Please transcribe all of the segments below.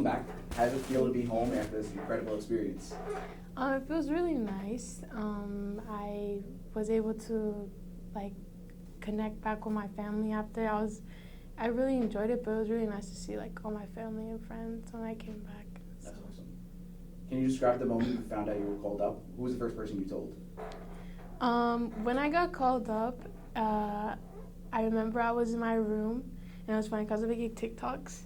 welcome back. How does it feel to be home after this incredible experience? It feels really nice. I was able to like connect back with my family after. I really enjoyed it, but it was really nice to see like all my family and friends when I came back. That's awesome. Can you describe the moment you found out you were called up? Who was the first person you told? When I got called up, I remember I was in my room, and it was funny because I was making TikToks,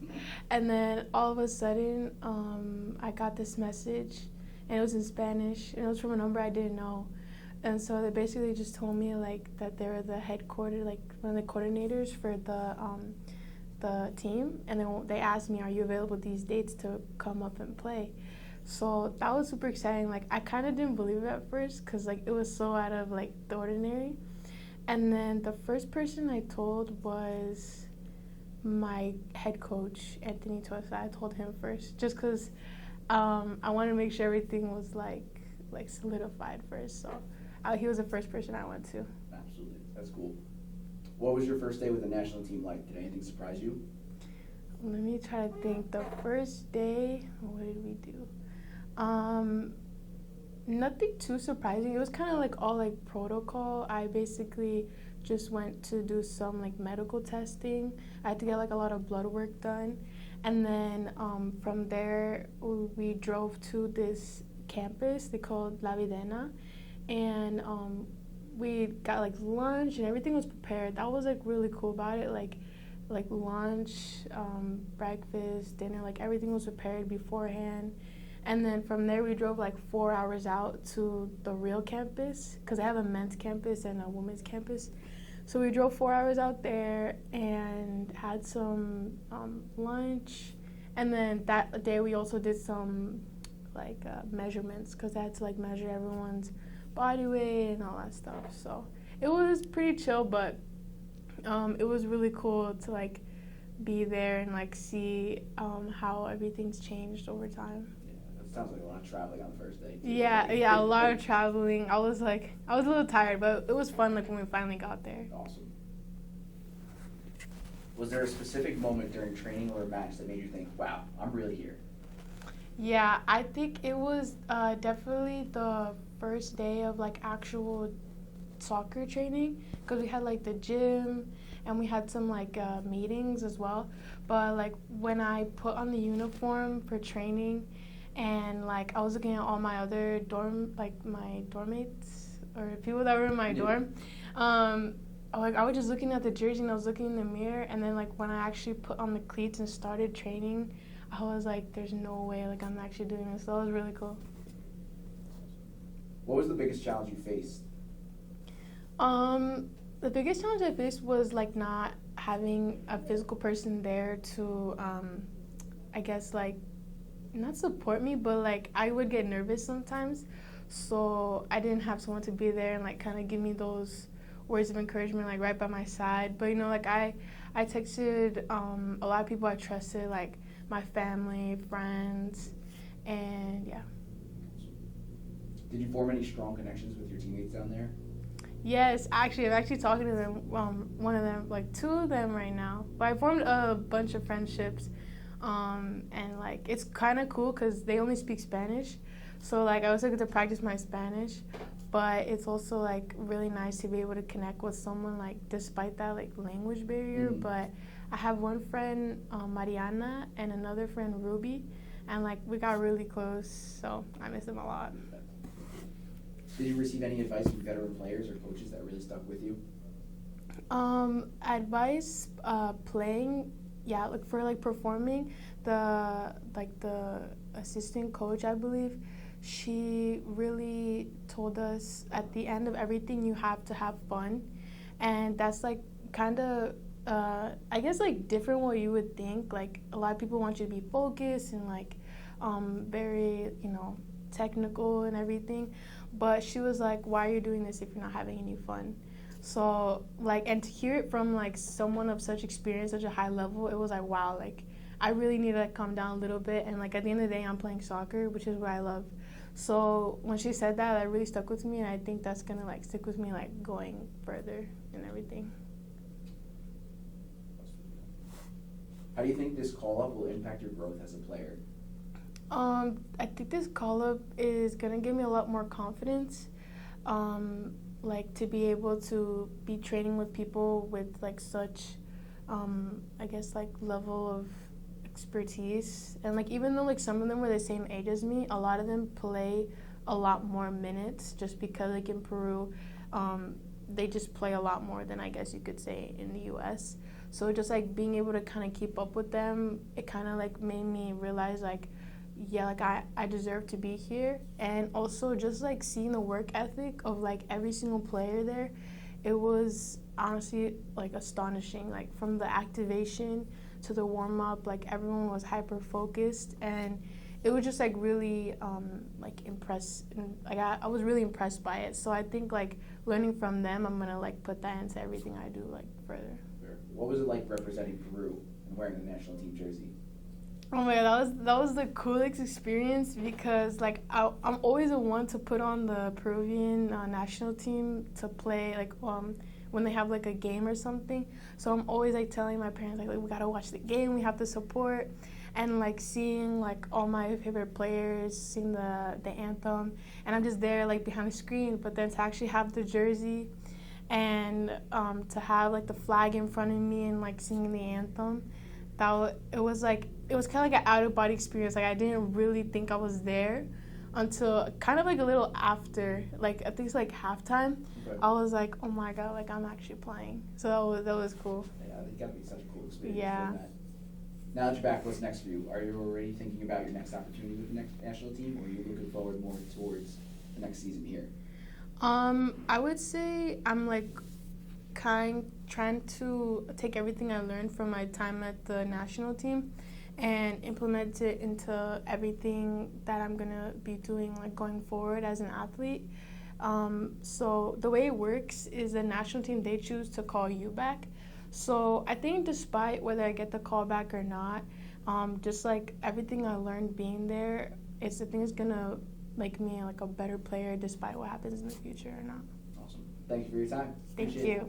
and then all of a sudden, I got this message, and it was in Spanish, and it was from a number I didn't know, and so they basically just told me like that they were the headquarters, like one of the coordinators for the team, and then they asked me, "Are you available these dates to come up and play?" So that was super exciting. Like I kind of didn't believe it at first because like it was so out of like the ordinary. And then the first person I told was my head coach, Anthony Tosa. I told him first just because I wanted to make sure everything was like solidified first. So he was the first person I went to. Absolutely, that's cool. What was your first day with the national team like? Did anything surprise you? Let me try to think. The first day, what did we do? Nothing too surprising. It was kind of like all like protocol. I basically just went to do some like medical testing. I had to get like a lot of blood work done, and then from there we drove to this campus they called La Videna, and we got like lunch and everything was prepared. That was like really cool about it. Like lunch, breakfast, dinner, like everything was prepared beforehand. And then from there, we drove like 4 hours out to the real campus because I have a men's campus and a women's campus. So we drove 4 hours out there and had some lunch. And then that day, we also did some like measurements because I had to like measure everyone's body weight and all that stuff. So it was pretty chill, but it was really cool to like be there and like see how everything's changed over time. Sounds like a lot of traveling on the first day. Too. Yeah, a lot of traveling. I was a little tired, but it was fun like when we finally got there. Awesome. Was there a specific moment during training or a match that made you think, wow, I'm really here? Yeah, I think it was definitely the first day of like actual soccer training because we had like the gym and we had some like meetings as well. But like when I put on the uniform for training, and like I was looking at all my other my dorm mates or people that were in my dorm. I was just looking at the jersey and I was looking in the mirror, and then like when I actually put on the cleats and started training, I was like, "There's no way like I'm actually doing this." So that was really cool. What was the biggest challenge you faced? The biggest challenge I faced was like not having a physical person there to, I guess like. Not support me, but like I would get nervous sometimes, so I didn't have someone to be there and like kind of give me those words of encouragement like right by my side. But like I texted a lot of people I trusted, like my family, friends, and yeah. Did you form any strong connections with your teammates down there? Yes, actually, I'm actually talking to them. One of them, like two of them right now. But I formed a bunch of friendships. And like it's kind of cool because they only speak Spanish, so like I also get to practice my Spanish, but it's also like really nice to be able to connect with someone like despite that like language barrier. But I have one friend, Mariana, and another friend, Ruby, and like we got really close, so I miss them a lot. Did you receive any advice from veteran players or coaches that really stuck with you? Advice, playing. Yeah, like for like performing, the assistant coach, I believe, she really told us at the end of everything you have to have fun, and that's like kind of I guess like different what you would think. Like a lot of people want you to be focused and like very technical and everything, but she was like, why are you doing this if you're not having any fun? So, like, and to hear it from, like, someone of such experience, such a high level, it was like, wow, like, I really need to like, calm down a little bit. And, like, at the end of the day, I'm playing soccer, which is what I love. So when she said that, that really stuck with me, and I think that's going to, like, stick with me, like, going further and everything. How do you think this call-up will impact your growth as a player? I think this call-up is gonna give me a lot more confidence. Like to be able to be training with people with like such, I guess like level of expertise, and like even though like some of them were the same age as me, a lot of them play a lot more minutes just because like in Peru, they just play a lot more than I guess you could say in the US. So just like being able to kind of keep up with them, it kind of like made me realize like, yeah, like I deserve to be here. And also just like seeing the work ethic of like every single player there, it was honestly like astonishing. Like from the activation to the warm up, like everyone was hyper focused, and it was just like really like impressed. Like I was really impressed by it. So I think like learning from them, I'm gonna like put that into everything I do like further. What was it like representing Peru and wearing the national team jersey? Oh my god, that was the coolest experience because like I'm always the one to put on the Peruvian national team to play like when they have like a game or something. So I'm always like telling my parents like we gotta watch the game, we have to support, and like seeing like all my favorite players sing the anthem, and I'm just there like behind the screen. But then to actually have the jersey and to have like the flag in front of me and like singing the anthem, it was kind of like an out of body experience. Like I didn't really think I was there until kind of like a little after, like I think it's like halftime. Okay. I was like, oh my god, like I'm actually playing. So that was cool. Yeah, it got to be such a cool experience. Yeah. That. Now that you're back, what's next for you? Are you already thinking about your next opportunity with the next national team, or are you looking forward more towards the next season here? I would say I'm like trying to take everything I learned from my time at the national team and implement it into everything that I'm gonna be doing like going forward as an athlete. So the way it works is the national team, they choose to call you back. So I think despite whether I get the call back or not, just like everything I learned being there, I think it's gonna make me like a better player despite what happens in the future or not. Awesome. Thank you for your time. Thank Appreciate you. it.